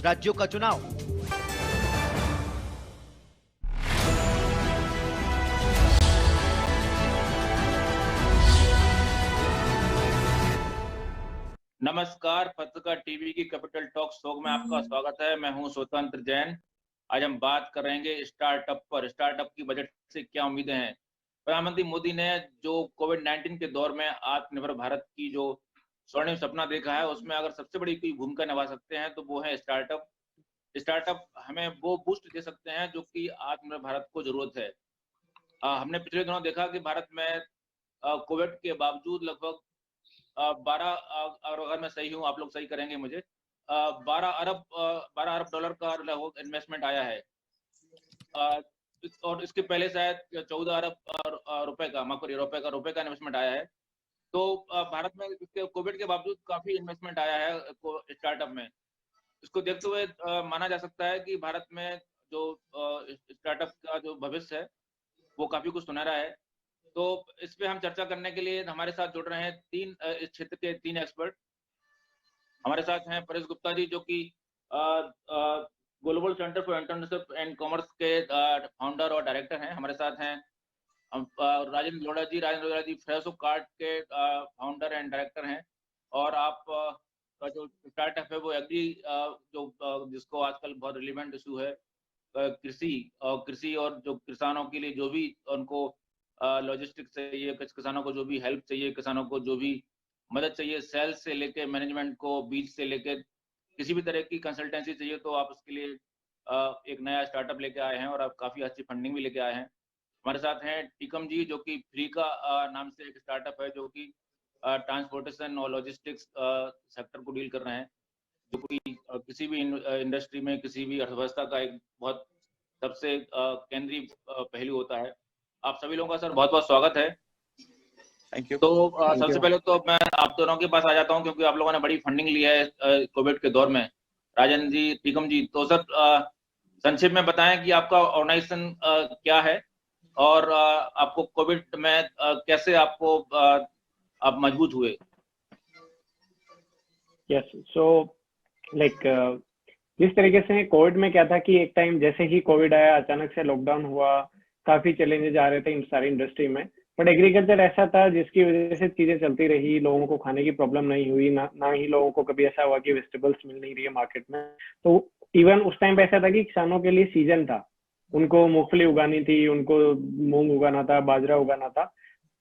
राज्यों का चुनाव। नमस्कार, पत्रकार टीवी की कैपिटल टॉक शो में आपका स्वागत है। मैं हूं स्वतंत्र जैन। आज हम बात करेंगे स्टार्टअप पर। स्टार्टअप की बजट से क्या उम्मीदें हैं। प्रधानमंत्री मोदी ने जो कोविड-19 के दौर में आत्मनिर्भर भारत की जो स्वर्णिम सपना देखा है, उसमें अगर सबसे बड़ी कोई भूमिका निभा सकते हैं तो वो है स्टार्टअप। स्टार्टअप हमें वो बूस्ट दे सकते हैं जो कि आत्मनिर्भर भारत को जरूरत है। हमने पिछले दिनों देखा कि भारत में कोविड के बावजूद लगभग 12 और अगर मैं सही हूँ, आप लोग सही करेंगे मुझे, 12 अरब डॉलर का लगभग इन्वेस्टमेंट आया है। अ, और इसके पहले शायद 14 अरब रुपए का, माफ करिए, रुपए का इन्वेस्टमेंट आया है। तो भारत में इसके कोविड के बावजूद काफी इन्वेस्टमेंट आया है स्टार्टअप में। इसको देखते हुए माना जा सकता है कि भारत में जो स्टार्टअप का जो भविष्य है वो काफी कुछ सुनहरा है। तो इस पे हम चर्चा करने के लिए हमारे साथ जुड़ रहे हैं इस क्षेत्र के 3 एक्सपर्ट। हमारे साथ हैं परेश गुप्ता जी, जो कि global centre for entrepreneurship and commerce के फाउंडर और डायरेक्टर हैं। हमारे साथ हैं राजेंद्र लोढ़ा जी फ्रेशो कार्ट के फाउंडर एंड डायरेक्टर हैं। और आप का जो स्टार्टअप है वो एग्री जिसको आजकल बहुत रिलेवेंट इशू है, कृषि और जो किसानों के लिए जो भी उनको लॉजिस्टिक्स चाहिए, किसानों को जो भी हेल्प चाहिए, किसानों को जो भी मदद चाहिए, सेल्स से लेके मैनेजमेंट को, बीज से लेके किसी भी तरह की कंसल्टेंसी चाहिए, तो आप उसके लिए एक नया स्टार्टअप लेके आए हैं और आप काफ़ी अच्छी फंडिंग भी लेके आए हैं। हमारे साथ हैं टिकम जी, जो कि फ्रीका नाम से एक स्टार्टअप है जो कि ट्रांसपोर्टेशन और लॉजिस्टिक्स सेक्टर को डील कर रहे हैं, जो कि किसी भी इंडस्ट्री में, किसी भी अर्थव्यवस्था का एक बहुत सबसे केंद्रीय पहलू होता है। आप सभी लोगों का सर बहुत-बहुत स्वागत है। Thank you. तो सबसे पहले तो मैं आप दोनों के पास आ जाता हूं, क्योंकि आप लोगों ने बड़ी फंडिंग ली है कोविड के दौर में। राजन जी, टीकम जी, तो सर संक्षेप में बताएं कि आपका ऑर्गेनाइजेशन क्या है और आपको कोविड में कैसे आपको आप मजबूत हुए। यस, सो लाइक जिस तरीके से कोविड में क्या था कि एक टाइम जैसे ही कोविड आया, अचानक से लॉकडाउन हुआ, काफी चैलेंजेस आ रहे थे इन सारी इंडस्ट्री में। बट एग्रीकल्चर ऐसा था जिसकी वजह से चीजें चलती रही, लोगों को खाने की प्रॉब्लम नहीं हुई, ना ही लोगों को कभी ऐसा हुआ कि वेजिटेबल्स मिल नहीं रही है मार्केट में। तो इवन उस टाइम पे ऐसा था कि किसानों के लिए सीजन था, उनको मूंगफली उगानी थी, उनको मूंग उगाना था, बाजरा उगाना था।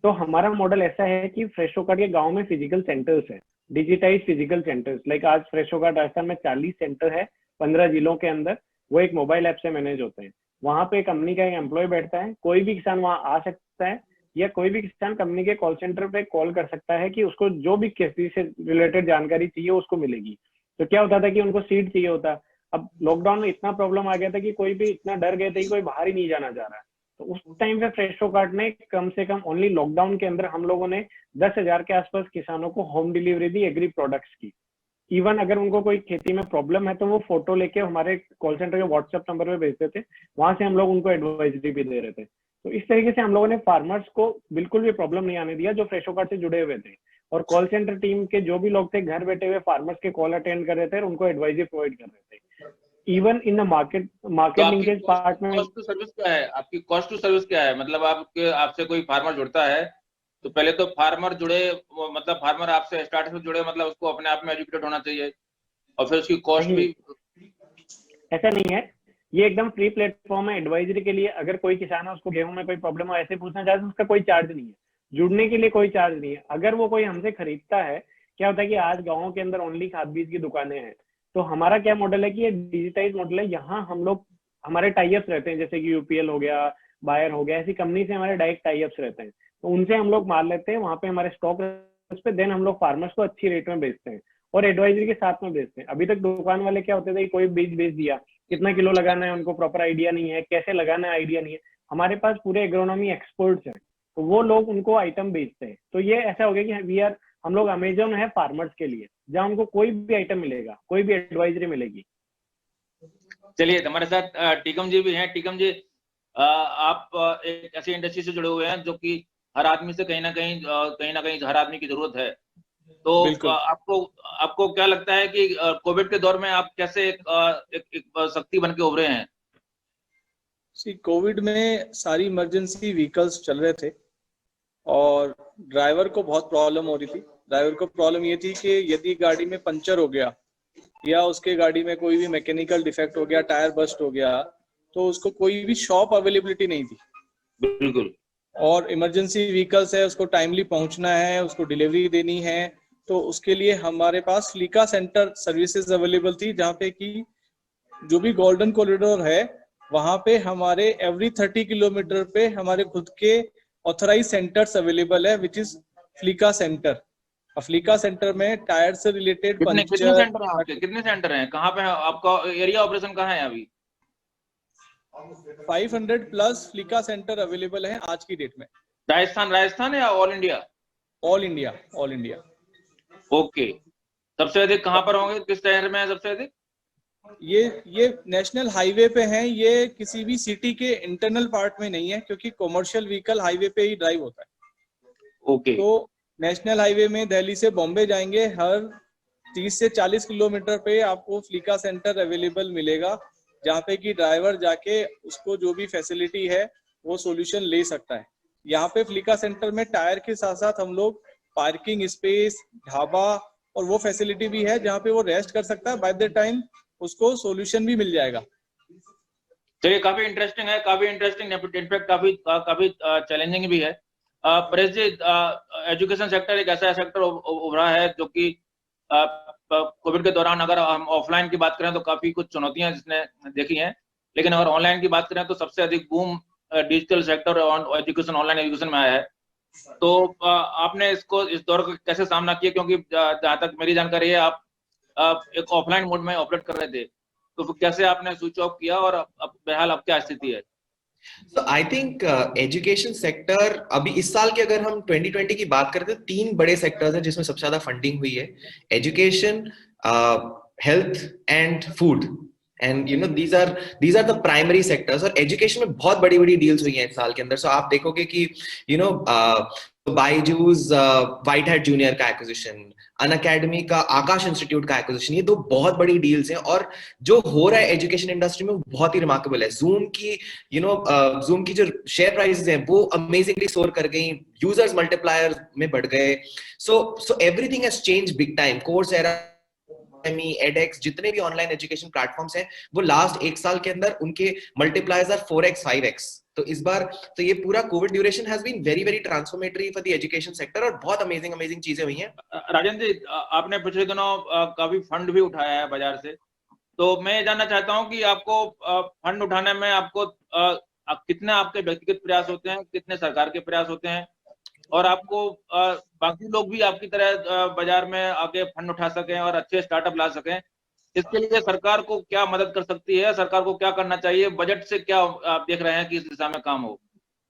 तो हमारा मॉडल ऐसा है कि फ्रेशो कार्ट के गांव में फिजिकल सेंटर्स है, डिजिटाइज फिजिकल सेंटर्स। लाइक आज फ्रेशो कार्ट राजस्थान में 40 सेंटर है 15 जिलों के अंदर। वो एक मोबाइल ऐप से मैनेज होते हैं। वहां पे कंपनी का एक एम्प्लॉय बैठता है, कोई भी किसान वहां आ सकता है, या कोई भी किसान कंपनी के कॉल सेंटर पे कॉल कर सकता है कि उसको जो भी खेती से रिलेटेड जानकारी चाहिए उसको मिलेगी। तो क्या होता था कि उनको सीड चाहिए होता। अब लॉकडाउन में इतना प्रॉब्लम आ गया था कि कोई भी इतना डर गए थे कि कोई बाहर ही नहीं जाना चाह रहा है। तो उस टाइम पे फ्रेशो कार्ट ने कम से कम ओनली लॉकडाउन के अंदर हम लोगों ने 10,000 के आसपास किसानों को होम डिलीवरी दी एग्री प्रोडक्ट्स की। इवन अगर उनको कोई खेती में प्रॉब्लम है तो वो फोटो लेके हमारे कॉल सेंटर के व्हाट्सएप नंबर पे भेजते थे, वहां से हम लोग उनको एडवाइजरी भी दे रहे थे। तो इस तरीके से हम लोगों ने फार्मर्स को बिल्कुल भी प्रॉब्लम नहीं आने दिया जो फ्रेशो कार्ट से जुड़े हुए थे। और कॉल सेंटर टीम के जो भी लोग थे घर बैठे हुए फार्मर्स के कॉल अटेंड कर रहे थे और उनको एडवाइजरी प्रोवाइड कर रहे थे। इवन इन द मार्केट तो लिंकेज पार्ट में कॉस्ट टू सर्विस क्या है? आपकी कॉस्ट टू सर्विस क्या है? मतलब आपसे कोई फार्मर जुड़ता है तो पहले तो फार्मर जुड़े, मतलब फार्मर आपसे स्टार्ट से जुड़े, मतलब उसको अपने आप में एजुकेटेड होना चाहिए और फिर उसकी कॉस्ट भी। ऐसा नहीं है, ये एकदम फ्री प्लेटफॉर्म है एडवाइजरी के लिए। अगर कोई किसान है उसको गेहूं में कोई प्रॉब्लम हो ऐसे पूछना चाहते हैं, उसका कोई चार्ज नहीं है, जुड़ने के लिए कोई चार्ज नहीं है। अगर वो कोई हमसे खरीदता है, क्या होता है कि आज गाँव के अंदर ओनली खाद बीज की दुकानें हैं। तो हमारा क्या मॉडल है कि ये डिजिटाइज मॉडल है। यहाँ हम लोग हमारे टाइअप्स रहते हैं, जैसे कि यूपीएल हो गया, बायर हो गया, ऐसी कंपनी से हमारे डायरेक्ट टाइअप्स रहते हैं। तो उनसे हम लोग माल लेते हैं, वहां पे हमारे स्टॉक उस पे, देन हम लोग फार्मर्स को अच्छी रेट में बेचते हैं और एडवाइजरी के साथ में बेचते हैं। अभी तक दुकान वाले क्या होते थे, कोई बीज बेच दिया, कितना किलो लगाना है उनको प्रॉपर आइडिया नहीं है, कैसे लगाना है आइडिया नहीं है। हमारे पास पूरे एग्रोनॉमी एक्सपर्ट्स हैं, तो वो लोग उनको आइटम बेचते हैं। तो ये ऐसा हो गया कि हम लोग अमेजोन है फार्मर्स के लिए, जहां उनको कोई भी आइटम मिलेगा, कोई भी एडवाइजरी मिलेगी। चलिए, हमारे साथ टीकम जी भी हैं। टीकम जी, आप एक ऐसी इंडस्ट्री से जुड़े हुए हैं जो कि हर आदमी से कहीं ना कहीं हर आदमी की जरूरत है। तो बिल्कुल। आपको आपको क्या लगता है कि कोविड के दौर में आप कैसे एक शक्ति बन के उभरे हैं? कोविड में सारी इमरजेंसी व्हीकल्स चल रहे थे और ड्राइवर को बहुत प्रॉब्लम हो रही थी। ड्राइवर को प्रॉब्लम ये थी कि यदि गाड़ी में पंचर हो गया या उसके गाड़ी में कोई भी मैकेनिकल डिफेक्ट हो गया, टायर बस्ट हो गया, तो उसको कोई भी शॉप अवेलेबिलिटी नहीं थी। बिल्कुल। और इमरजेंसी व्हीकल्स है, उसको टाइमली पहुंचना है, उसको डिलीवरी देनी है, तो उसके लिए हमारे पास फ्लीका सेंटर सर्विसेज अवेलेबल थी, जहाँ पे कि जो भी गोल्डन कॉरिडोर है वहां पे हमारे एवरी 30 किलोमीटर पे हमारे खुद के ऑथराइज सेंटर्स अवेलेबल है, विच इज फ्लीका सेंटर। फ्लीका सेंटर में टायर से रिलेटेड कितने पंचर, सेंटर हैं आपके? कितने सेंटर हैं? कहाँ पे है आपका एरिया ऑपरेशन? कहाँ है अभी? 500 प्लस फ्लीका सेंटर अवेलेबल है आज की डेट में। राजस्थान या all India? All India, all India. Okay. सबसे अधिक कहाँ पर होंगे? किस शहर में है सबसे अधिक? ये नेशनल हाईवे पे हैं, ये किसी भी सिटी के इंटरनल पार्ट में नहीं है, क्योंकि कॉमर्शियल व्हीकल हाईवे पे ही ड्राइव होता है। ओके। तो नेशनल हाईवे में दिल्ली से बॉम्बे जाएंगे, हर 30 से 40 किलोमीटर पे आपको फ्लीका सेंटर अवेलेबल मिलेगा, जहाँ पे कि ड्राइवर जाके उसको जो भी फैसिलिटी है वो सॉल्यूशन ले सकता है। यहाँ पे फ्लीका सेंटर में टायर के साथ साथ हम लोग पार्किंग स्पेस, ढाबा और वो फैसिलिटी भी है जहाँ पे वो रेस्ट कर सकता है। बाय द टाइम उसको सॉल्यूशन भी मिल जाएगा। चलिए, काफी इंटरेस्टिंग है, काफी इंटरेस्टिंग, इनफैक्ट काफी चैलेंजिंग भी है। परेश जी, एजुकेशन सेक्टर एक ऐसा सेक्टर उभरा है जो कि कोविड के दौरान, अगर हम ऑफलाइन की बात करें तो काफी कुछ चुनौतियां जिसने देखी हैं, लेकिन अगर ऑनलाइन की बात करें तो सबसे अधिक बूम डिजिटल सेक्टर और एजुकेशन, ऑनलाइन एजुकेशन में आया है। तो आपने इस दौर का कैसे सामना किया? क्योंकि जहां तक मेरी जानकारी है, आप एक ऑफलाइन मोड में ऑपरेट कर रहे थे, तो फिर कैसे आपने स्विच ऑफ किया और अब बहरहाल अब क्या स्थिति है? So I think education sector अभी इस साल के अगर हम 2020 की बात करते हैं, 3 बड़े सेक्टर्स हैं जिसमें सबसे ज्यादा फंडिंग हुई है: education, health and food. And these are the primary sectors। और एजुकेशन में बहुत बड़ी बड़ी डील्स हुई हैं इस साल के अंदर। सो आप देखोगे कि बायजूस व्हाइट हैट जूनियर का एक्विजिशन, अनअकैडमी का आकाश इंस्टीट्यूट का एक्विजिशन, ये 2 बहुत बड़ी डील्स हैं। और जो हो रहा है एजुकेशन इंडस्ट्री में वो बहुत ही रिमार्केबल है। जूम की जो शेयर प्राइसेस हैं वो अमेजिंगली सोर कर गई, यूजर्स मल्टीप्लायर में बढ़ गए। So everything has change big time. Coursera, edX, जितने भी ऑनलाइन एजुकेशन प्लेटफॉर्म्स हैं, वो लास्ट 1 साल के अंदर उनके मल्टीप्लायर्स आर 4x 5x। तो इस बार तो ये पूरा covid duration has been very very transformatory for the education sector, और बहुत अमेजिंग चीजें हुई हैं। राजेंद्र जी, आपने पिछले दिनों काफी फंड भी उठाया है बाजार से, तो मैं ये जानना चाहता हूं कि आपको फंड उठाने में आपको कितने आपके व्यक्तिगत प्रयास होते हैं, कितने सरकार के प्रयास होते हैं, और आपको बाकी लोग भी आपकी तरह बाजार में आके फंड उठा सकें और अच्छे स्टार्टअप ला सकें, इसके लिए सरकार को क्या मदद कर सकती है? सरकार को क्या करना चाहिए? बजट से क्या आप देख रहे हैं कि इस दिशा में काम हो?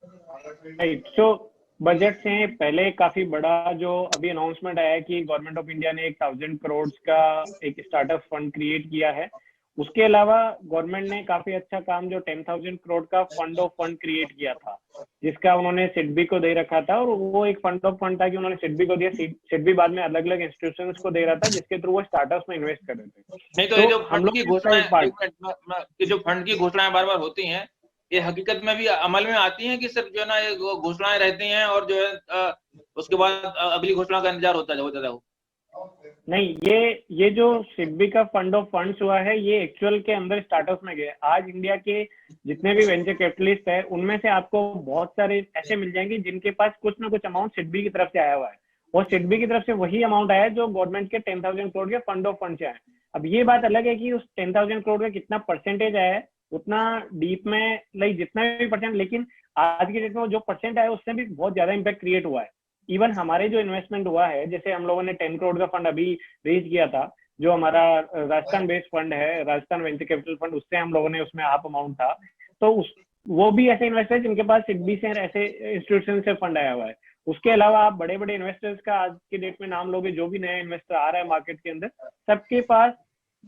राइट। सो बजट से पहले काफी बड़ा जो अभी अनाउंसमेंट आया है कि गवर्नमेंट ऑफ इंडिया ने 1000 करोड़ का एक स्टार्टअप फंड क्रिएट किया है। उसके अलावा गवर्नमेंट ने काफी अच्छा काम जो 10,000 करोड़ का फंड ऑफ फंड क्रिएट किया था, जिसका उन्होंने सिडबी को दे रखा था। और वो एक फंड ऑफ फंड था कि उन्होंने सिडबी को दिया, सिडबी बाद में अलग अलग इंस्टीट्यूशंस को दे रहा था, जिसके थ्रू वो स्टार्टअप्स में इन्वेस्ट कर रहे थे। नहीं तो ये जो फंड की घोषणाएं बार बार होती हैं, ये हकीकत में भी अमल में आती हैं कि सिर्फ जो है ना ये घोषणाएं रहती हैं और जो है उसके बाद अगली घोषणा का इंतजार होता है? नहीं, ये जो सिडबी का फंड ऑफ फंड्स हुआ है, ये एक्चुअल के अंदर स्टार्टअप्स में गए। आज इंडिया के जितने भी वेंचर कैपिटलिस्ट है, उनमें से आपको बहुत सारे ऐसे मिल जाएंगे जिनके पास कुछ ना कुछ अमाउंट सिडबी की तरफ से आया हुआ है, और सिडबी की तरफ से वही अमाउंट आया है जो गवर्नमेंट के 10,000 करोड़ के फंड ऑफ फंड से आए। अब ये बात अलग है कि उस 10,000 करोड़ का कितना परसेंटेज आया है, उतना डीप में लाइक जितना भी परसेंट, लेकिन आज की डेट में जो परसेंट आया उससे भी बहुत ज्यादा इम्पैक्ट क्रिएट हुआ है। इवन हमारे जो इन्वेस्टमेंट हुआ है, जैसे हम लोगों ने 10 करोड़ का फंड अभी रेज किया था, जो हमारा राजस्थान बेस्ड फंड है, राजस्थान वेंचर कैपिटल फंड, उससे हम लोगों ने, उसमें हाफ अमाउंट था। तो वो भी ऐसे इन्वेस्टर जिनके पास सिडबी से ऐसे इंस्टीट्यूशन से फंड आया हुआ है। उसके अलावा आप बड़े बड़े इन्वेस्टर्स का आज के डेट में नाम लोगे, जो भी नया इन्वेस्टर आ रहा है मार्केट के अंदर, सबके पास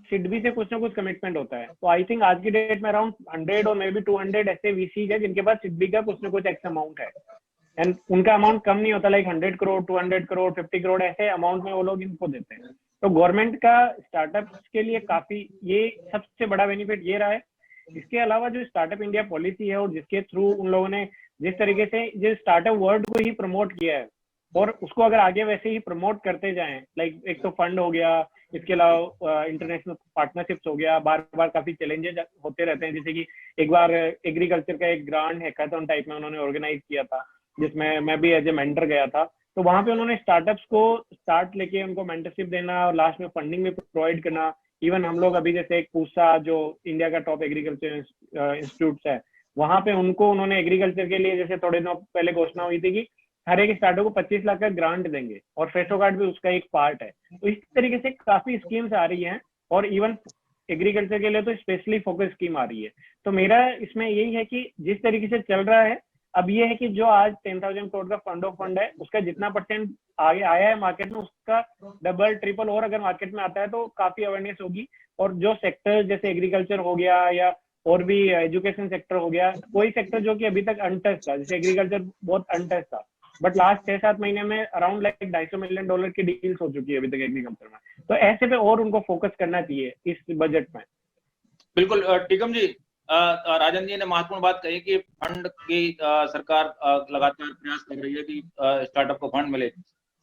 सिडबी से कुछ ना कुछ कमिटमेंट होता है। तो आई थिंक आज की डेट में अराउंड 100 और मे बी 200 ऐसे वीसी है जिनके पास सिडबी का कुछ ना कुछ एक्स अमाउंट है। एंड उनका अमाउंट कम नहीं होता, लाइक 100 करोड़ 200 करोड़ 50 करोड़ ऐसे अमाउंट में वो लोग इनको देते हैं। तो गवर्नमेंट का स्टार्टअप्स के लिए काफी ये सबसे बड़ा बेनिफिट ये रहा है। इसके अलावा जो स्टार्टअप इंडिया पॉलिसी है और जिसके थ्रू उन लोगों ने जिस तरीके से जो स्टार्टअप वर्ल्ड को ही प्रमोट किया है और उसको अगर आगे वैसे ही प्रमोट करते जाएं, लाइक एक तो फंड हो गया, इसके अलावा इंटरनेशनल पार्टनरशिप्स हो गया, बार बार काफी चैलेंजेस होते रहते हैं। जैसे कि एक बार एग्रीकल्चर का एक ग्रांड हैकाथन टाइप में उन्होंने ऑर्गेनाइज किया था जिसमें मैं भी एज ए मेंटर गया था। तो वहां पे उन्होंने स्टार्टअप्स को स्टार्ट लेके उनको मेंटरशिप देना और लास्ट में फंडिंग भी प्रोवाइड करना। इवन हम लोग अभी जैसे एक पूसा जो इंडिया का टॉप एग्रीकल्चर इंस्टीट्यूट है, वहां पे उनको उन्होंने एग्रीकल्चर के लिए जैसे थोड़े दिनों पहले घोषणा हुई थी कि हर एक स्टार्टअप को 25 लाख का ग्रांट देंगे और फेसो कार्ड भी उसका एक पार्ट है। तो इस तरीके से काफी स्कीम्स आ रही हैं और इवन एग्रीकल्चर के लिए तो स्पेशली फोकस स्कीम आ रही है। तो मेरा इसमें यही है कि जिस तरीके से चल रहा है अब ये है कि जो आज 10,000 करोड़ का फंड ऑफ फंड है उसका जितना % आगे आया है मार्केट में उसका डबल ट्रिपल और अगर मार्केट में आता है तो काफी अवेयरनेस होगी। और जो सेक्टर जैसे एग्रीकल्चर हो गया या और भी एजुकेशन सेक्टर हो गया, कोई सेक्टर जो कि अभी तक अनटच था, जैसे एग्रीकल्चर बहुत अनटच था, बट लास्ट 6-7 महीने में अराउंड लाइक $250 मिलियन की डील्स हो चुकी है अभी तक एग्रीकल्चर में। तो ऐसे पे और उनको फोकस करना चाहिए इस बजट में। बिल्कुल टीकम जी, राजन जी ने महत्वपूर्ण बात कही कि फंड की सरकार लगातार प्रयास कर रही है कि स्टार्टअप को फंड मिले,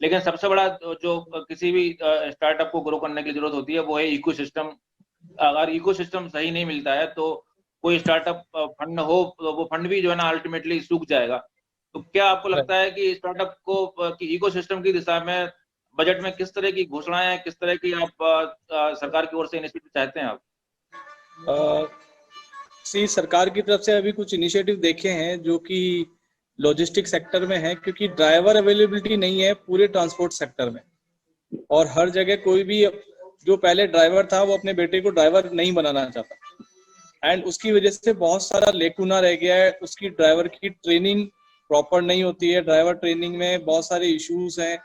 लेकिन सबसे बड़ा जो किसी भी स्टार्टअप को ग्रो करने की जरूरत होती है वो है इकोसिस्टम। अगर इकोसिस्टम सही नहीं मिलता है तो कोई स्टार्टअप फंड हो तो वो फंड भी जो है ना अल्टीमेटली सूख जाएगा। तो क्या आपको लगता है कि स्टार्टअप को कि इकोसिस्टम की दिशा में बजट में किस तरह की घोषणाएं, किस तरह की आप सरकार की ओर से इनिशिएटिव चाहते हैं आप? सरकार की तरफ से अभी कुछ इनिशिएटिव देखे हैं जो कि लॉजिस्टिक सेक्टर में है, क्योंकि ड्राइवर अवेलेबिलिटी नहीं है पूरे ट्रांसपोर्ट सेक्टर में और हर जगह कोई भी जो पहले ड्राइवर था वो अपने बेटे को ड्राइवर नहीं बनाना चाहता एंड उसकी वजह से बहुत सारा लेकुना रह गया है। उसकी ड्राइवर की ट्रेनिंग प्रॉपर नहीं होती है, ड्राइवर ट्रेनिंग में बहुत सारे इश्यूज हैं।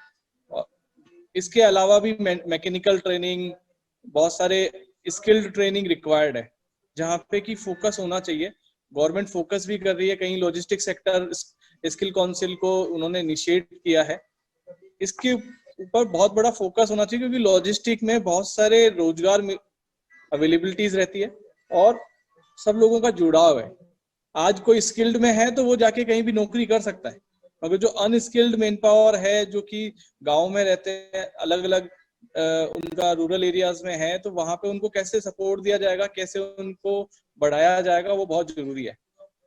इसके अलावा भी मैकेनिकल ट्रेनिंग, बहुत सारे स्किल्ड ट्रेनिंग रिक्वायर्ड है जहाँ पे कि फोकस होना चाहिए। गवर्नमेंट फोकस भी कर रही है, कहीं लॉजिस्टिक सेक्टर स्किल काउंसिल को उन्होंने इनिशिएट किया है, इसके ऊपर बहुत बड़ा फोकस होना चाहिए क्योंकि लॉजिस्टिक में बहुत सारे रोजगार अवेलेबिलिटीज रहती है और सब लोगों का जुड़ाव है। आज कोई स्किल्ड में है तो वो जाके कहीं भी नौकरी कर सकता है, मगर जो अनस्किल्ड मैन पावर है जो कि गांव में रहते हैं, अलग अलग उनका रूरल एरियाज में है, तो वहां पे उनको कैसे सपोर्ट दिया जाएगा, कैसे उनको बढ़ाया जाएगा, वो बहुत जरूरी है।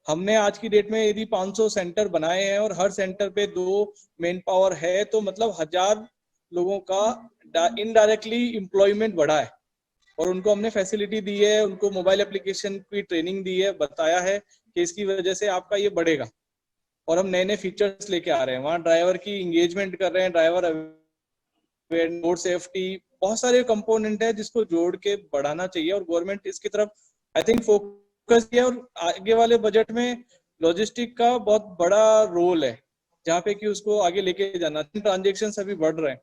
हमने आज की डेट में यदि 500 सेंटर बनाए हैं और हर सेंटर पे 2 मैन पावर है तो मतलब 1000 लोगों का इनडायरेक्टली एम्प्लॉयमेंट बढ़ा है और उनको हमने फैसिलिटी दी है, उनको मोबाइल एप्लीकेशन की ट्रेनिंग दी है, बताया है कि इसकी वजह से आपका ये बढ़ेगा और हम नए नए फीचर्स लेके आ रहे हैं। वहाँ ड्राइवर की एंगेजमेंट कर रहे हैं, ड्राइवर रोड सेफ्टी, बहुत सारे कंपोनेंट है जिसको जोड़ के बढ़ाना चाहिए और गवर्नमेंट इसकी तरफ आई थिंक फोकस किया। और आगे वाले बजट में लॉजिस्टिक का बहुत बड़ा रोल है जहाँ पे कि उसको आगे लेके जाना। ट्रांजेक्शन अभी बढ़ रहे हैं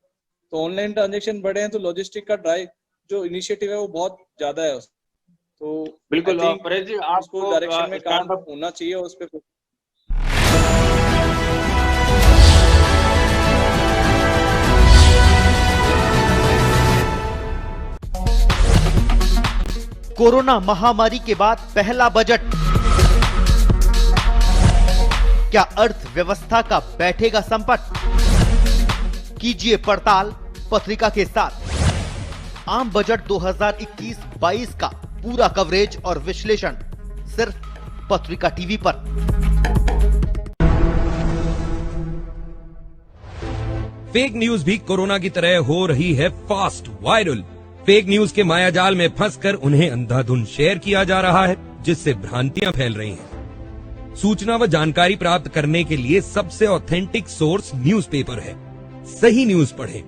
तो ऑनलाइन ट्रांजेक्शन बढ़े हैं तो लॉजिस्टिक का ड्राइव जो इनिशिएटिव है वो बहुत ज्यादा है। तो बिल्कुल परेश जी, आपको डायरेक्शन में काम होना चाहिए उस पे। कोरोना महामारी के बाद पहला बजट, क्या अर्थव्यवस्था का बैठेगा संकट? कीजिए पड़ताल पत्रिका के साथ। आम बजट 2021-22 का पूरा कवरेज और विश्लेषण सिर्फ पत्रिका टीवी पर। फेक न्यूज भी कोरोना की तरह हो रही है फास्ट वायरल। फेक न्यूज के मायाजाल में फंसकर उन्हें अंधाधुंध शेयर किया जा रहा है, जिससे भ्रांतियां फैल रही हैं। सूचना व जानकारी प्राप्त करने के लिए सबसे ऑथेंटिक सोर्स न्यूज़पेपर है। सही न्यूज पढ़ें।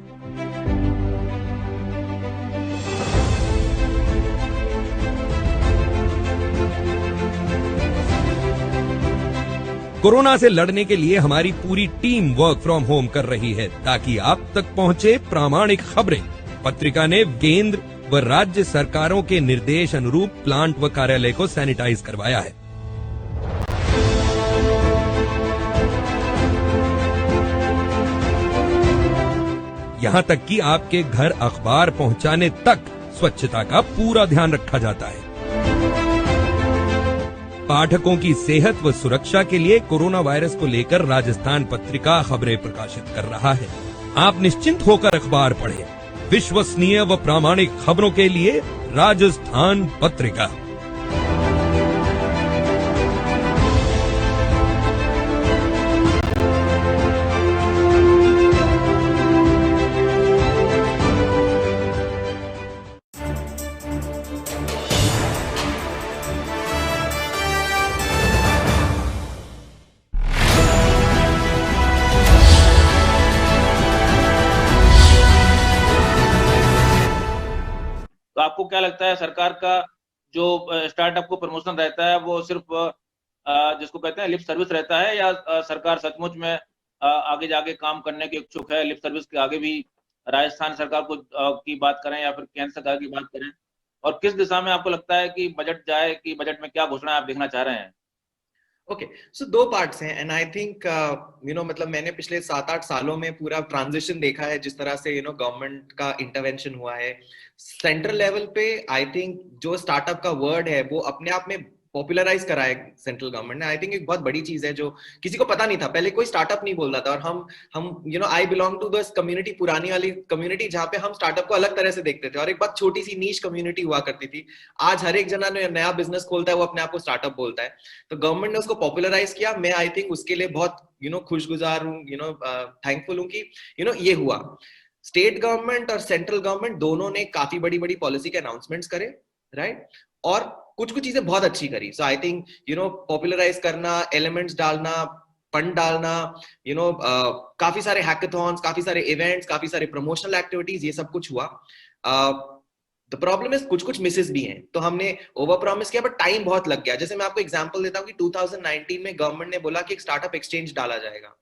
कोरोना से लड़ने के लिए हमारी पूरी टीम वर्क फ्रॉम होम कर रही है ताकि आप तक पहुंचे प्रामाणिक खबरें। पत्रिका ने केंद्र व राज्य सरकारों के निर्देश अनुरूप प्लांट व कार्यालय को सैनिटाइज करवाया है। यहाँ तक कि आपके घर अखबार पहुँचाने तक स्वच्छता का पूरा ध्यान रखा जाता है। पाठकों की सेहत व सुरक्षा के लिए कोरोना वायरस को लेकर राजस्थान पत्रिका खबरें प्रकाशित कर रहा है। आप निश्चिंत होकर अखबार पढ़ें। विश्वसनीय व प्रामाणिक खबरों के लिए राजस्थान पत्रिका। तो आपको क्या लगता है, सरकार का जो स्टार्टअप को प्रमोशन रहता है वो सिर्फ जिसको कहते हैं लिप सर्विस रहता है, या सरकार सचमुच में आगे जाके काम करने के इच्छुक है? लिप सर्विस के आगे भी राजस्थान सरकार को की बात करें या फिर केंद्र सरकार की बात करें, और किस दिशा में आपको लगता है कि बजट जाए, कि बजट में क्या घोषणा आप देखना चाह रहे हैं? ओके, सो दो पार्ट्स हैं एंड आई थिंक मतलब मैंने पिछले 7-8 सालों में पूरा ट्रांजिशन देखा है, जिस तरह से गवर्नमेंट का इंटरवेंशन हुआ है सेंट्रल लेवल पे। आई थिंक जो स्टार्टअप का वर्ड है वो अपने आप में पॉपुलराइज करा है सेंट्रल गवर्नमेंट ने। आई थिंक एक बहुत बड़ी चीज है जो किसी को पता नहीं था, पहले कोई स्टार्टअप नहीं बोल रहा था। और हम I belong to this community, पुरानी वाली कम्युनिटी, जहाँ पे हम स्टार्टअप को अलग तरह से देखते थे और एक बहुत छोटी सी नीश कम्युनिटी हुआ करती थी। आज हर एक जना नया बिजनेस खोलता है वो अपने आप को स्टार्टअप बोलता है। तो गवर्नमेंट ने उसको पॉपुलराइज किया। मैं आई थिंक उसके लिए बहुत खुशगुजार हूँ, थैंकफुल हूँ कि ये हुआ। स्टेट गवर्नमेंट और सेंट्रल गवर्नमेंट दोनों ने काफी बड़ी बड़ी पॉलिसी के अनाउंसमेंट्स करे, राइट, और कुछ चीजें बहुत अच्छी करी। सो आई थिंक पॉपुलराइज करना, एलिमेंट्स डालना, फंड डालना, काफी सारे हैकाथॉन्स, काफी सारे इवेंट्स, काफी सारे प्रमोशनल एक्टिविटीज, ये सब कुछ हुआ। द प्रॉब्लम इज कुछ मिसेस भी हैं। तो हमने ओवर प्रॉमिस किया बट टाइम बहुत लग गया। जैसे मैं आपको एग्जांपल देता हूँ कि 2019 में गवर्नमेंट ने बोला कि एक स्टार्टअप एक्सचेंज डाला जाएगा।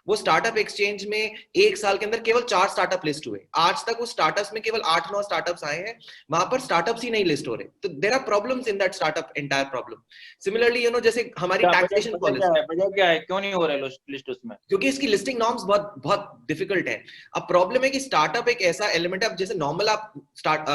वो स्टार्टअप एक्सचेंज में एक साल के अंदर केवल 4 स्टार्टअप लिस्ट हुए। आज तक उस स्टार्टअप्स में केवल 8-9 स्टार्टअप्स आए हैं, वहां पर स्टार्टअप्स ही नहीं लिस्ट हो रहे। तो there are problems in that startup entire problem. Similarly जैसे हमारी टैक्सेशन पॉलिसी, वजह क्या है, क्यों नहीं हो रहे लिस्ट उसमें? क्योंकि इसकी लिस्टिंग नॉर्म्स बहुत डिफिकल्ट है। अब प्रॉब्लम है कि स्टार्टअप एक ऐसा एलिमेंट है, अब जैसे नॉर्मल आप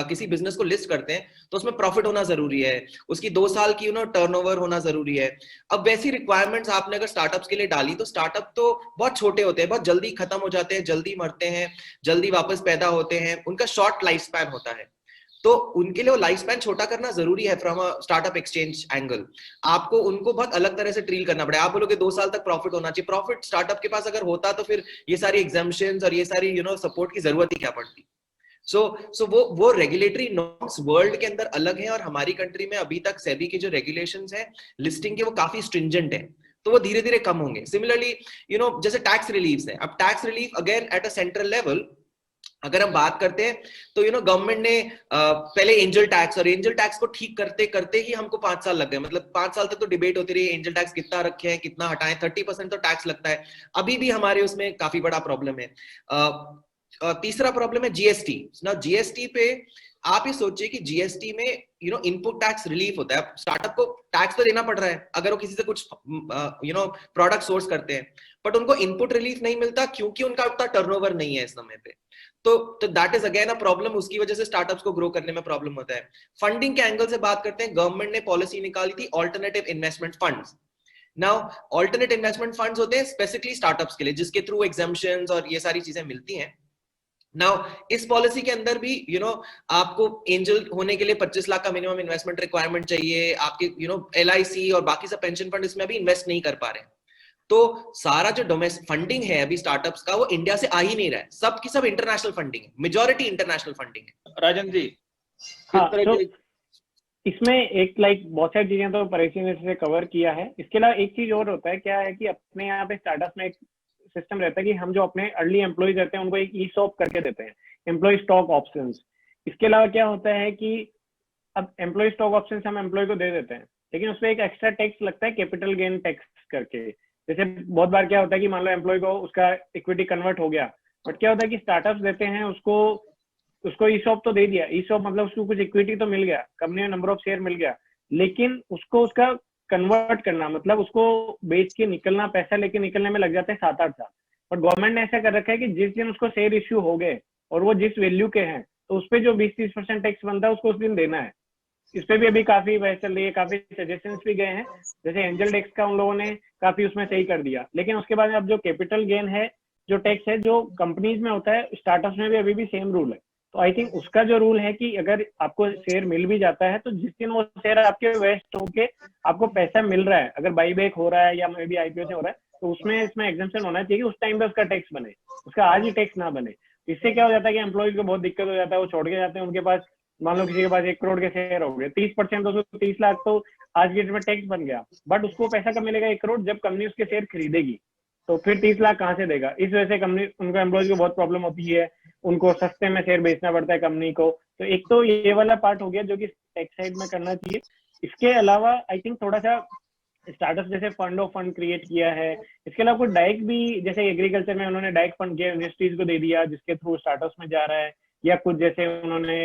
किसी बिजनेस को लिस्ट करते हैं तो उसमें प्रॉफिट होना जरूरी है, उसकी 2 साल की टर्नओवर होना जरूरी है। अब वैसी रिक्वायरमेंट्स आपने अगर स्टार्टअप्स के लिए डाली तो स्टार्टअप तो बहुत छोटे होते हैं, बहुत जल्दी खत्म हो जाते हैं, जल्दी मरते हैं, जल्दी वापस पैदा होते हैं, उनका शॉर्ट लाइफ स्पैन होता है। तो उनके लिए वो लाइफ स्पैन छोटा करना जरूरी है from a startup exchange angle. आपको उनको बहुत अलग तरह से ट्रीट करना पड़ेगा। आप बोलोगे 2 साल तक प्रॉफिट होना चाहिए, प्रॉफिट स्टार्टअप के पास अगर होता तो फिर ये सारी एग्जाम्पशंस और ये सारी सपोर्ट की जरूरत ही क्या पड़ती। सो वो रेगुलेटरी नॉर्म्स वर्ल्ड के अंदर अलग है और हमारी कंट्री में अभी तक सेबी के जो रेगुलेशंस है लिस्टिंग के वो काफी स्ट्रिंजेंट है, तो वो धीरे धीरे कम होंगे। सिमिलरली जैसे टैक्स रिलीफ है, अब tax relief again at a central level अगर हम बात करते हैं तो गवर्नमेंट ने पहले एंजल टैक्स, और एंजल टैक्स को ठीक करते करते ही हमको 5 साल लग गए। मतलब 5 साल तक तो डिबेट होती रही एंजल टैक्स कितना रखे हैं, कितना हटाएं। 30% तो टैक्स लगता है, अभी भी हमारे उसमें काफी बड़ा प्रॉब्लम है। तीसरा प्रॉब्लम है जीएसटी। ना जीएसटी पे आप ये सोचिए कि जीएसटी में इनपुट टैक्स रिलीफ होता है। स्टार्टअप को टैक्स तो देना पड़ रहा है अगर वो किसी से कुछ प्रोडक्ट सोर्स करते हैं, बट उनको इनपुट रिलीफ नहीं मिलता क्योंकि उनका उतना टर्नओवर नहीं है इस समय पे। तो that is again a problem. उसकी वजह से स्टार्टअप्स को ग्रो करने में प्रॉब्लम होता है। फंडिंग के एंगल से बात करते हैं, गवर्नमेंट ने पॉलिसी निकाली थी alternative investment funds. Now alternate investment funds होते हैं स्पेसिफिकली स्टार्टअप्स के लिए, जिसके थ्रू एग्जाम्पशंस और ये सारी चीजें मिलती हैं। नाउ इस पॉलिसी के अंदर भी आपको एंजल होने के लिए 25 लाख का मिनिमम इन्वेस्टमेंट रिक्वायरमेंट चाहिए। आपके एलआईसी और बाकी सब पेंशन फंड इसमें भी इन्वेस्ट नहीं कर पा रहे। तो सारा जो डोमेस्टिक फंडिंग है अभी स्टार्टअप्स का वो इंडिया से आ ही नहीं रहा है, सब की सब इंटरनेशनल फंडिंग है, मेजॉरिटी इंटरनेशनल फंडिंग है। राजन जी, हाँ, तो इसमें एक बहुत सारी चीजें तो परेशी ने से कवर किया है। इसके अलावा एक चीज और होता है, क्या है कि अपने यहाँ पे स्टार्टअप में एक सिस्टम रहता है कि हम जो अपने अर्ली एम्प्लॉयज रहते हैं उनको एक ईसॉप करके देते हैं, एम्प्लॉय स्टॉक ऑप्शंस। इसके अलावा क्या होता है कि अब एम्प्लॉय स्टॉक ऑप्शंस हम एम्प्लॉय को दे देते हैं, लेकिन उसमें एक एक्स्ट्रा टैक्स लगता है, कैपिटल गेन टैक्स करके। जैसे बहुत बार क्या होता है कि मान लो एम्प्लॉय को उसका इक्विटी कन्वर्ट हो गया, बट क्या होता है कि स्टार्टअप्स देते हैं उसको ईसॉप तो दे दिया, ईसॉप मतलब उसको कुछ इक्विटी तो मिल गया, कंपनी में नंबर ऑफ शेयर मिल गया, लेकिन उसको उसका कन्वर्ट करना मतलब उसको बेच के निकलना, पैसा लेके निकलने में लग जाते हैं 7-8 साल। बट गवर्नमेंट ने ऐसा कर रखा है कि जिस दिन उसको शेयर इश्यू हो गए और वो जिस वैल्यू के हैं, तो उस पे जो 20-30% टैक्स बनता है उसको उस दिन देना है। इस पे भी अभी काफी बहस चल रही है, काफी सजेशंस भी गए हैं, जैसे एंजल टैक्स का उन लोगों ने काफी उसमें सही कर दिया। लेकिन उसके बाद अब जो कैपिटल गेन है, जो टैक्स है जो कंपनीज में होता है, स्टार्टअप्स में भी अभी भी सेम रूल है। तो आई थिंक उसका जो रूल है कि अगर आपको शेयर मिल भी जाता है, तो जिस दिन वो शेयर आपके वेस्ट होके आपको पैसा मिल रहा है, अगर बाई बैक हो रहा है या मे बी आईपीओ से हो रहा है, तो उसमें इसमें एग्जम्पशन होना चाहिए कि उस टाइम पे उसका टैक्स बने, उसका आज ही टैक्स ना बने। इससे क्या हो जाता है कि एम्प्लॉयज को बहुत दिक्कत हो जाता है, वो छोड़ के जाते हैं, उनके पास मान लो किसी के पास 1 करोड़ के शेयर हो गए, 30% तो 30 लाख तो आज के डेट में टैक्स बन गया, बट उसको पैसा कब मिलेगा 1 करोड़, जब कंपनी उसके शेयर खरीदेगी। तो फिर 30 लाख कहाँ से देगा? इस वजह से कंपनी, उनको एम्प्लॉयज को बहुत प्रॉब्लम होती है, उनको सस्ते में शेयर बेचना पड़ता है कंपनी को। तो एक तो ये वाला पार्ट हो गया जो कि टैक्स साइड में करना चाहिए। इसके अलावा आई थिंक थोड़ा सा स्टार्टअप जैसे फंड ऑफ फंड क्रिएट किया है। इसके अलावा कुछ डायरेक्ट भी, जैसे एग्रीकल्चर में उन्होंने डायरेक्ट फंड किया, यूनिवर्सिटीज को दे दिया, जिसके थ्रू स्टार्टअप्स में जा रहा है, या कुछ जैसे उन्होंने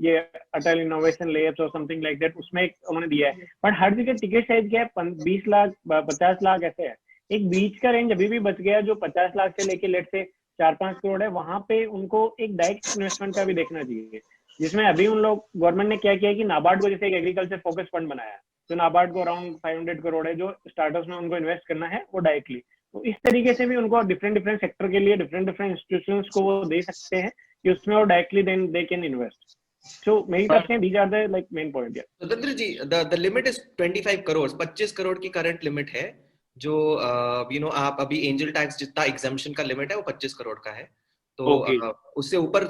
ये अटल इनोवेशन लैब्स और समथिंग लाइक दैट, उसमें उन्होंने दिया है। बट हर जगह टिकट साइज क्या है, 20 लाख 50 लाख ऐसे है। एक बीच का रेंज अभी भी बच गया जो 50 लाख से लेके लेट से 4-5 करोड़ है, वहां पे उनको एक डायरेक्ट इन्वेस्टमेंट का भी देखना चाहिए, जिसमें अभी उन लोग गवर्नमेंट ने क्या किया कि नाबार्ड को जैसे एक एग्रीकल्चर फोकस फंड बनाया है, तो नाबार्ड को अराउंड 500 करोड़ है जो स्टार्टअप्स में उनको इन्वेस्ट करना है वो डायरेक्टली। तो इस तरीके से भी उनको डिफरेंट सेक्टर के लिए डिफरेंट इंस्टीट्यूशंस को वो दे सकते हैं कि उसमें वो directly then they can invest. So मेरी तरफ से these are the like main point. स्वतंत्र जी, the limit is 25 crore, 25 crore की करंट लिमिट है, जो आप अभी एंजल टैक्स जितना एग्जम्पशन का लिमिट है वो 25 करोड़ का है। तो उससे ऊपर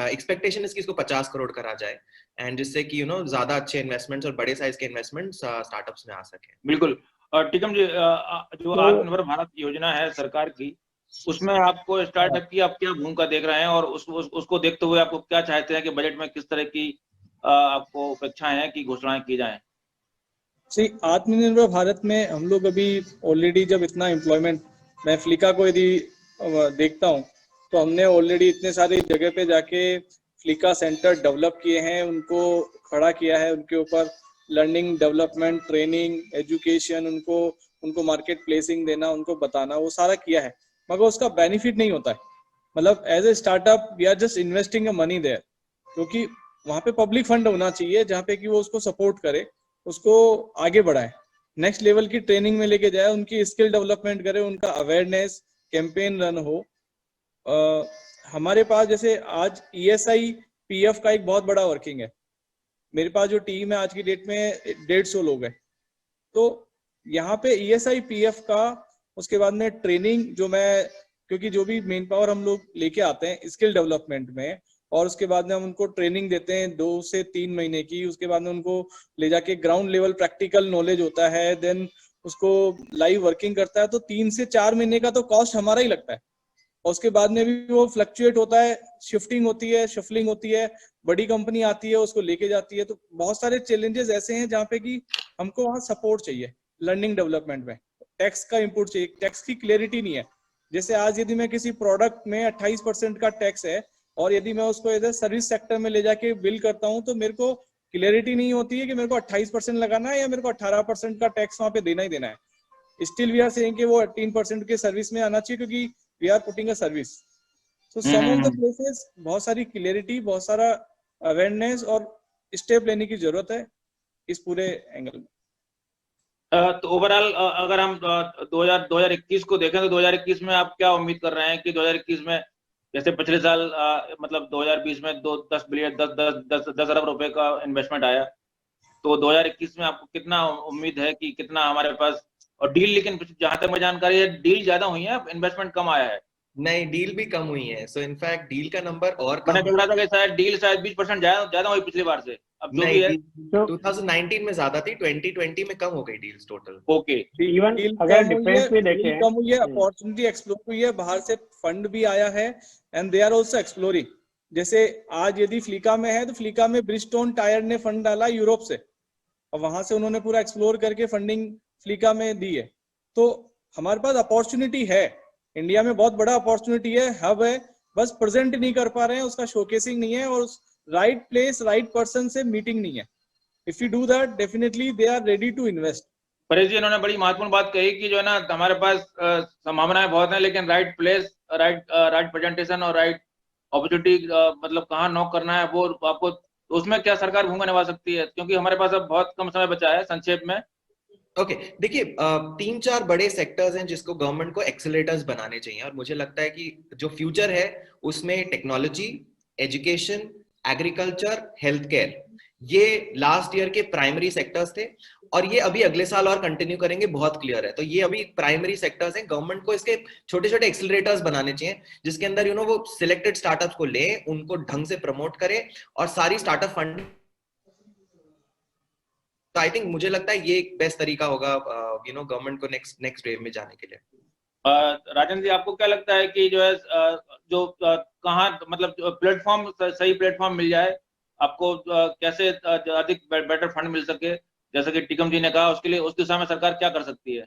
एक्सपेक्टेशन इसकी इसको 50 करोड़ करा जाए, एंड जिससे कि ज्यादा अच्छे इन्वेस्टमेंट्स और बड़े साइज के इन्वेस्टमेंट्स स्टार्टअप्स में आ सके। बिल्कुल। टीकम जी, जो आत्मनिर्भर भारत योजना है सरकार की, उसमें आपको स्टार्टअप की आप क्या भूमिका देख रहे हैं, और उसको देखते हुए आपको क्या चाहते हैं कि बजट में किस तरह की आपको अपेक्षाएं हैं कि घोषणाएं की जाएं? आत्मनिर्भर भारत में हम लोग अभी ऑलरेडी, जब इतना एम्प्लॉयमेंट, मैं फ्लिका को यदि देखता हूँ तो हमने ऑलरेडी इतने सारे जगह पे जाके फ्लिका सेंटर डेवलप किए हैं, उनको खड़ा किया है, उनके ऊपर लर्निंग डेवलपमेंट ट्रेनिंग एजुकेशन, उनको मार्केट प्लेसिंग देना, उनको बताना, वो सारा किया है, मगर उसका बेनिफिट नहीं होता है। मतलब as a startup we are just investing a money there, क्योंकि वहाँ पे पब्लिक फंड होना चाहिए जहाँ पे कि वो उसको सपोर्ट करे, उसको आगे बढ़ाए, नेक्स्ट लेवल की ट्रेनिंग में लेके जाए, उनकी स्किल डेवलपमेंट करे, उनका अवेयरनेस कैंपेन रन हो। हमारे पास जैसे आज ESI PF का एक बहुत बड़ा वर्किंग है, मेरे पास जो टीम है आज की डेट में 150 लोग हैं। तो यहाँ पे ESI PF का, उसके बाद में ट्रेनिंग जो मैं, क्योंकि जो भी मेन पावर हम लोग लेके आते हैं स्किल डेवलपमेंट में, और उसके बाद में हम उनको ट्रेनिंग देते हैं 2 से 3 महीने की, उसके बाद में उनको ले जाके ग्राउंड लेवल प्रैक्टिकल नॉलेज होता है, देन उसको लाइव वर्किंग करता है, तो 3 से 4 महीने का तो कॉस्ट हमारा ही लगता है। और उसके बाद में भी वो फ्लक्चुएट होता है, शिफ्टिंग होती है, शफलिंग होती है, बड़ी कंपनी आती है उसको लेके जाती है। तो बहुत सारे चैलेंजेस ऐसे हैं जहाँ पे कि हमको वहाँ सपोर्ट चाहिए लर्निंग डेवलपमेंट में, टैक्स का इनपुट चाहिए, टैक्स की क्लैरिटी नहीं है। जैसे आज यदि मैं किसी प्रोडक्ट में 28% का टैक्स है और यदि मैं उसको इधर सर्विस सेक्टर में ले जाके बिल करता हूँ, तो मेरे को क्लैरिटी नहीं होती है कि मेरे को 28% लगाना है या मेरे को 18% का टैक्स वहाँ पे देना ही देना है। स्टिल वी आर सेइंग कि वो 18% के सर्विस में आना चाहिए, क्योंकि we are putting a service. So some of the places बहुत सारी क्लैरिटी, बहुत सारा अवेयरनेस और स्टेप लेने की जरूरत है इस पूरे एंगल में। तो ओवरऑल अगर हम 2021 को देखें तो 2021 में आप क्या उम्मीद कर रहे हैं कि 2021 में, जैसे पिछले साल मतलब 2020 में 10 अरब रुपए का इन्वेस्टमेंट आया, तो 2021 में आपको कितना उम्मीद है कि कितना हमारे पास, और डील, लेकिन जहां तक मैं जानकारी है डील ज्यादा हुई है, इन्वेस्टमेंट कम आया है? नहीं, डील भी कम हुई है। सो इनफैक्ट डील का नंबर और कम, मैंने पढ़ा था कि शायद डील 20% ज्यादा हुई पिछली बार से। अब जो भी है 2019 में ज्यादा थी, 2020 में कम हो गई डील्स टोटल। ओके, इवन अगर डिफरेंस भी देखें, कम हुई है, अपॉर्चुनिटी एक्सप्लोर हुई है, बाहर से फंड भी आया है, and they are also exploring. जैसे आज यदि फ्लिका में है तो फ्लिका में ब्रिजस्टोन टायर ने फंड डाला यूरोप से, और वहां से उन्होंने पूरा एक्सप्लोर करके फंडिंग फ्लिका में दी है। तो हमारे पास अपॉर्चुनिटी है, इंडिया में बहुत बड़ा अपॉर्चुनिटी है, हब है, बस प्रेजेंट नहीं कर पा रहे हैं, उसका शोकेसिंग नहीं है, और राइट प्लेस राइट पर्सन से मीटिंग नहीं है। If you do that, definitely they are ready to invest. Paresh ji, इन्होंने बड़ी महत्वपूर्ण बात कही कि जो है ना, हमारे पास संभावनाएं बहुत हैं, लेकिन राइट प्लेस, राइट प्रेजेंटेशन और राइट अपॉर्चुनिटी मतलब कहाँ नॉक करना है वो आपको, उसमें क्या सरकार भूमिका निभा सकती है, क्योंकि हमारे पास अब बहुत कम समय बचा है। संक्षेप में ओके देखिए 3-4 बड़े सेक्टर्स हैं जिसको गवर्नमेंट को एक्सेलरेटर्स बनाने चाहिए, और मुझे लगता है कि जो फ्यूचर है उसमें technology, education, agriculture, health care, ये लास्ट ईयर के प्राइमरी सेक्टर्स थे, और ये अभी अगले साल और कंटिन्यू करेंगे, बहुत क्लियर है। तो ये अभी प्राइमरी सेक्टर्स हैं, गवर्नमेंट को इसके छोटे छोटे एक्सेलरेटर्स बनाने चाहिए, जिसके अंदर वो सिलेक्टेड स्टार्टअप्स को ले, उनको ढंग से प्रमोट करे, और सारी स्टार्टअप फंडिंग। तो आई थिंक मुझे लगता है ये एक बेस्ट तरीका होगा गवर्नमेंट को नेक्स्ट वेव में जाने के लिए। राजन जी, आपको क्या लगता है कि जो है कहाँ मतलब प्लेटफॉर्म, सही प्लेटफॉर्म मिल जाए आपको, कैसे अधिक बेटर फंड मिल सके, जैसा कि टीकम जी ने कहा, उसके लिए उस दिशा में सरकार क्या कर सकती है?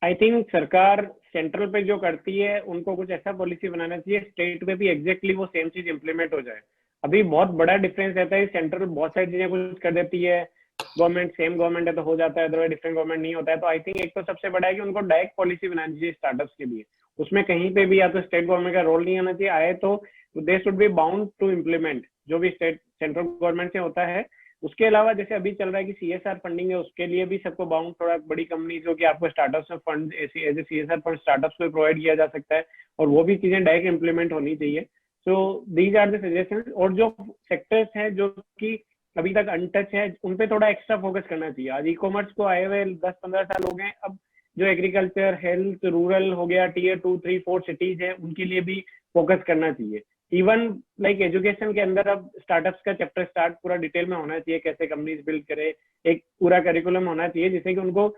आई थिंक सरकार सेंट्रल पे जो करती है उनको कुछ ऐसा पॉलिसी बनाना चाहिए स्टेट पे भी एग्जैक्टली वो सेम चीज इंप्लीमेंट हो जाए। अभी बहुत बड़ा डिफरेंस रहता है, सेंट्रल बहुत सारी चीजें कुछ कर देती है, गवर्नमेंट सेम गवर्नमेंट है तो हो जाता है, अदरवाइज डिफरेंट गवर्नमेंट नहीं होता है। तो आई थिंक एक तो सबसे बड़ा है कि उनको डायरेक्ट पॉलिसी बनानी चाहिए स्टार्टअप्स के लिए, उसमें कहीं पे भी या तो स्टेट गवर्नमेंट का रोल नहीं आना चाहिए, आए तो they should be bound to implement जो भी स्टेट सेंट्रल गवर्नमेंट से होता है। उसके अलावा जैसे अभी चल रहा है कि सीएसआर फंडिंग है, उसके लिए भी सबको बाउंड, थोड़ा बड़ी कंपनी जो कि आपको स्टार्टअप्स में fund as a CSR fund startups को प्रोवाइड किया जा सकता है, और वो भी चीजें डायरेक्ट इम्प्लीमेंट होनी चाहिए। So these are the suggestions. और जो सेक्टर्स हैं जो कि अभी तक अनटच है, उन पे थोड़ा एक्स्ट्रा फोकस करना चाहिए। आज ई कॉमर्स को आए हुए 10-15 साल हो गए, अब जो एग्रीकल्चर, हेल्थ, रूरल हो गया, टियर 2, 3, 4 सिटीज है, उनके लिए भी फोकस करना चाहिए। इवन लाइक एजुकेशन के अंदर अब स्टार्टअप्स का चैप्टर स्टार्ट पूरा डिटेल में होना चाहिए, कैसे कंपनीज बिल्ड करे, एक पूरा करिकुलम होना चाहिए, जिससे कि उनको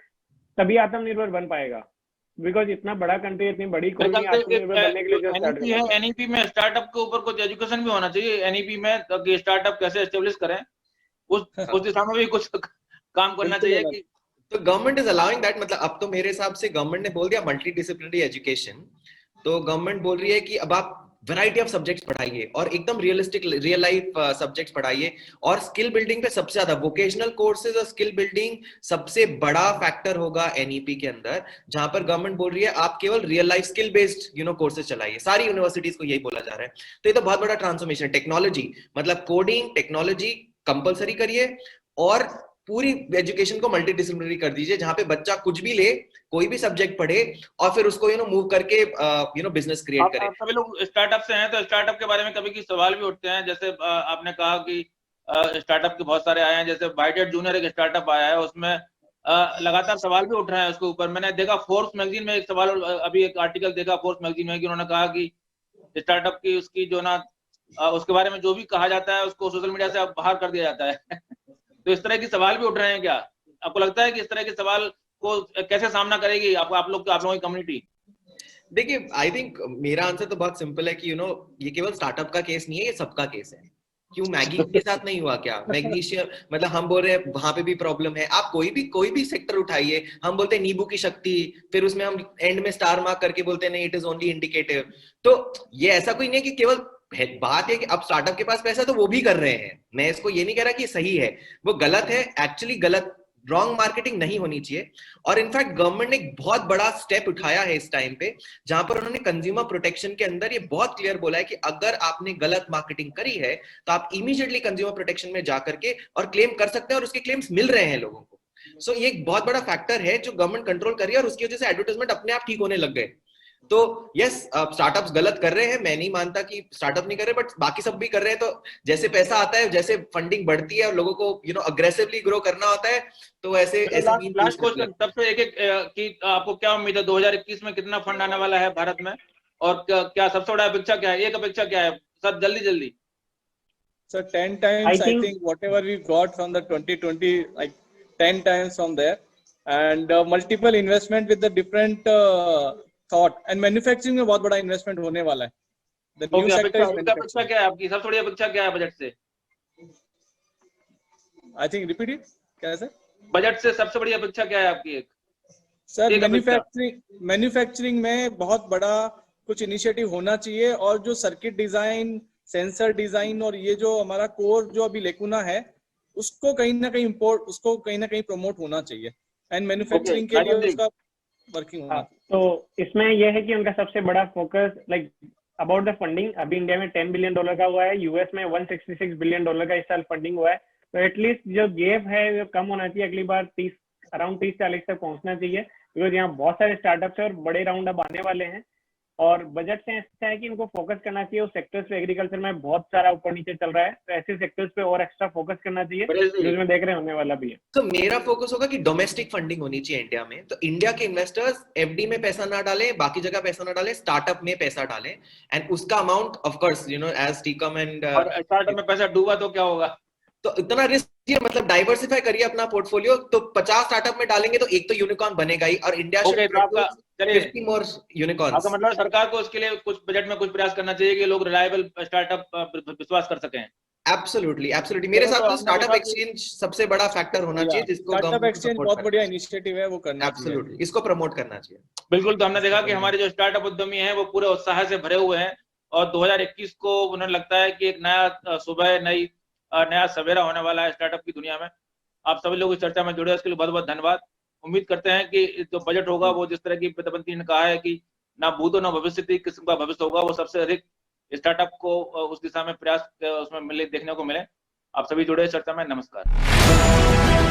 तभी आत्मनिर्भर बन पाएगा। बिकॉज इतना बड़ा कंट्री, इतनी बड़ी इकोनॉमी, आत्मनिर्भर बनने के लिए जो स्टार्ट है, एनईपी में स्टार्टअप के ऊपर कुछ एजुकेशन भी होना चाहिए, एनईपी में कि स्टार्टअप कैसे एस्टेब्लिश करें, उस दिशा में भी कुछ काम करना चाहिए कि तो गवर्नमेंट इज अलाउइंग दैट। मतलब अब तो मेरे हिसाब से गवर्नमेंट ने बोल दिया मल्टी डिसिप्लिनरी एजुकेशन, तो गवर्नमेंट बोल रही है कि अब आप वैरायटी ऑफ सब्जेक्ट्स पढ़ाइए और एकदम रियलिस्टिक रियल लाइफ सब्जेक्ट्स पढ़ाइए, और स्किल बिल्डिंग पे सबसे ज्यादा वोकेशनल कोर्सेज और स्किल बिल्डिंग सबसे बड़ा फैक्टर होगा एनईपी के अंदर, जहां पर गवर्नमेंट बोल रही है आप केवल real life skill based courses चलाइए। सारी यूनिवर्सिटीज को यही बोला जा रहा है। तो ये तो बहुत बड़ा ट्रांसफॉर्मेशन। टेक्नोलॉजी मतलब कोडिंग, टेक्नोलॉजी कंपलसरी करिए, और पूरी एजुकेशन को मल्टी डिसिप्लिनरी कर दीजिए, जहां पे बच्चा कुछ भी ले, कोई भी सब्जेक्ट पढ़े, और फिर उसको मूव करके बिजनेस क्रिएट करे। सभी लोग स्टार्टअप से हैं, तो स्टार्टअप के बारे में कभी की सवाल भी उठते हैं। जैसे आपने कहा कि स्टार्टअप के बहुत सारे आए हैं, जैसे बाइटेड जूनियर एक स्टार्टअप आया है, उसमें लगातार सवाल भी उठ रहे हैं उसके ऊपर। मैंने देखा फोर्ब्स मैगजीन में एक सवाल, अभी एक आर्टिकल देखा फोर्ब्स मैगजीन में, कि उन्होंने कहा कि स्टार्टअप की उसकी जो ना उसके बारे में जो भी कहा जाता है उसको सोशल मीडिया से बाहर कर दिया जाता है। तो इस तरह के सवाल भी उठ रहे हैं। क्या आपको लगता है कि इस तरह के सवाल को कैसे सामना करेगी आप लोगों की कम्युनिटी? देखिए आई थिंक मेरा आंसर तो बहुत सिंपल है कि ये केवल स्टार्टअप का केस नहीं है, ये सबका केस है। क्यों मैगी के साथ नहीं हुआ क्या? मैग्नीशियम, मतलब हम बोल रहे हैं वहां पे भी प्रॉब्लम है। आप कोई भी सेक्टर उठाइए, हम बोलते हैं नींबू की शक्ति, फिर उसमें हम एंड में स्टार मार्क करके बोलते हैं नहीं इट इज ओनली इंडिकेटिव। तो ये ऐसा कोई नहीं कि केवल बात है कि अब स्टार्टअप के पास पैसा तो वो भी कर रहे हैं। मैं इसको ये नहीं कह रहा कि सही है, वो गलत है, एक्चुअली गलत, रॉन्ग मार्केटिंग नहीं होनी चाहिए। और इनफैक्ट गवर्नमेंट ने एक बहुत बड़ा स्टेप उठाया है इस टाइम पे, जहां पर उन्होंने कंज्यूमर प्रोटेक्शन के अंदर ये बहुत क्लियर बोला है कि अगर आपने गलत मार्केटिंग करी है तो आप इमीडिएटली कंज्यूमर प्रोटेक्शन में जाकर के और क्लेम कर सकते हैं, और उसके क्लेम्स मिल रहे हैं लोगों को। सो ये एक बहुत बड़ा फैक्टर है जो गवर्नमेंट कंट्रोल कर रही है, और उसकी वजह से एडवर्टाइजमेंट अपने आप ठीक होने लग गए। तो यस स्टार्टअप्स गलत कर रहे हैं, मैं नहीं मानता कि स्टार्टअप नहीं कर रहे, बट बाकी सब भी कर रहे हैं। तो जैसे पैसा आता है, जैसे फंडिंग बढ़ती है और लोगों को अग्रेसिवली ग्रो करना होता है, तो ऐसे लास्ट क्वेश्चन सबसे एक कि आपको क्या उम्मीद है 2021 में कितना फंड आने वाला है भारत में, और क्या सबसे बड़ा अपेक्षा क्या है, एक अपेक्षा क्या है सर, जल्दी? So 10 times I think whatever we got from the 2020, like 10 times from there, and multiple investment with the different thought, and manufacturing में बहुत बड़ा इन्वेस्टमेंट होने वाला है। The new sector is अपेक्षा क्या है आपकी, सबसे बड़ी अपेक्षा क्या है बजट से? I think repeat it, कैसे? बजट से सबसे बड़ी अपेक्षा क्या है आपकी? एक सर मैन्युफैक्चरिंग में बहुत बड़ा कुछ इनिशिएटिव होना चाहिए, और जो सर्किट डिजाइन, सेंसर डिजाइन, और ये जो हमारा कोर जो अभी लेकुना है, उसको कहीं ना कहीं प्रमोट होना चाहिए, एंड मैन्युफैक्चरिंग के लिए उसका वर्किंग होना चाहिए। तो इसमें यह है कि उनका सबसे बड़ा focus like about the funding, अभी इंडिया में $10 बिलियन का हुआ है, यूएस में $166 बिलियन का इस साल फंडिंग हुआ है। तो एटलीस्ट जो गैप है वो कम होना चाहिए, अगली बार अराउंड 30-40 तक पहुंचना चाहिए, बिकॉज यहाँ बहुत सारे स्टार्टअप्स है और बड़े राउंड अब आने वाले हैं। और बजट से ऐसा है कि इनको फोकस करना चाहिए उस सेक्टर्स पे, एग्रीकल्चर में बहुत सारा ऊपर नीचे चल रहा है, तो ऐसे सेक्टर्स पे और एक्स्ट्रा फोकस करना चाहिए, जिसमें देख रहे होने वाला भी है। तो मेरा फोकस होगा कि डोमेस्टिक फंडिंग होनी चाहिए इंडिया में। तो इंडिया के इन्वेस्टर्स एफडी में पैसा ना डालें, बाकी जगह पैसा ना डालें, स्टार्टअप में पैसा डालें, एंड उसका amount of course you know as टीकम एंड और स्टार्टअप में पैसा डूबा तो क्या होगा? तो इतना रिस्क, मतलब डाइवर्सिफाई करिए अपना पोर्टफोलियो। तो 50 स्टार्टअप में डालेंगे तो एक तो यूनिकॉर्न बनेगा ही, और इंडिया Okay, तो आपका 50 मोर यूनिकॉर्न्स। आपका मतलब सरकार को इसके लिए कुछ बजट में कुछ प्रयास करना चाहिए कि लोग रिलायबल स्टार्टअप विश्वास कर सकें। एब्सोल्युटली एब्सोल्युटली, मेरे साथ तो स्टार्टअप एक्सचेंज सबसे बड़ा फैक्टर होना चाहिए, जिसको स्टार्टअप एक्सचेंज बहुत बढ़िया इनिशिएटिव है, वो करना चाहिए। एब्सोल्युटली, इसको प्रमोट करना चाहिए। बिल्कुल। तो हमने देखा कि हमारे जो स्टार्टअप उद्यमी हैं वो पूरे उत्साह से भरे हुए हैं, और 2021 को उन्हें लगता है कि एक नया सवेरा होने वाला है स्टार्टअप की दुनिया में। आप सभी लोग इस चर्चा में जुड़े, उसके लिए बहुत बहुत धन्यवाद। उम्मीद करते हैं कि जो बजट होगा वो जिस तरह की वित्तमंत्री ने कहा है कि ना भूतो ना भविष्य किस्म का भविष्य होगा, वो सबसे अधिक स्टार्टअप को उस दिशा में प्रयास उसमें देखने को मिले। आप सभी जुड़े इस चर्चा में। नमस्कार।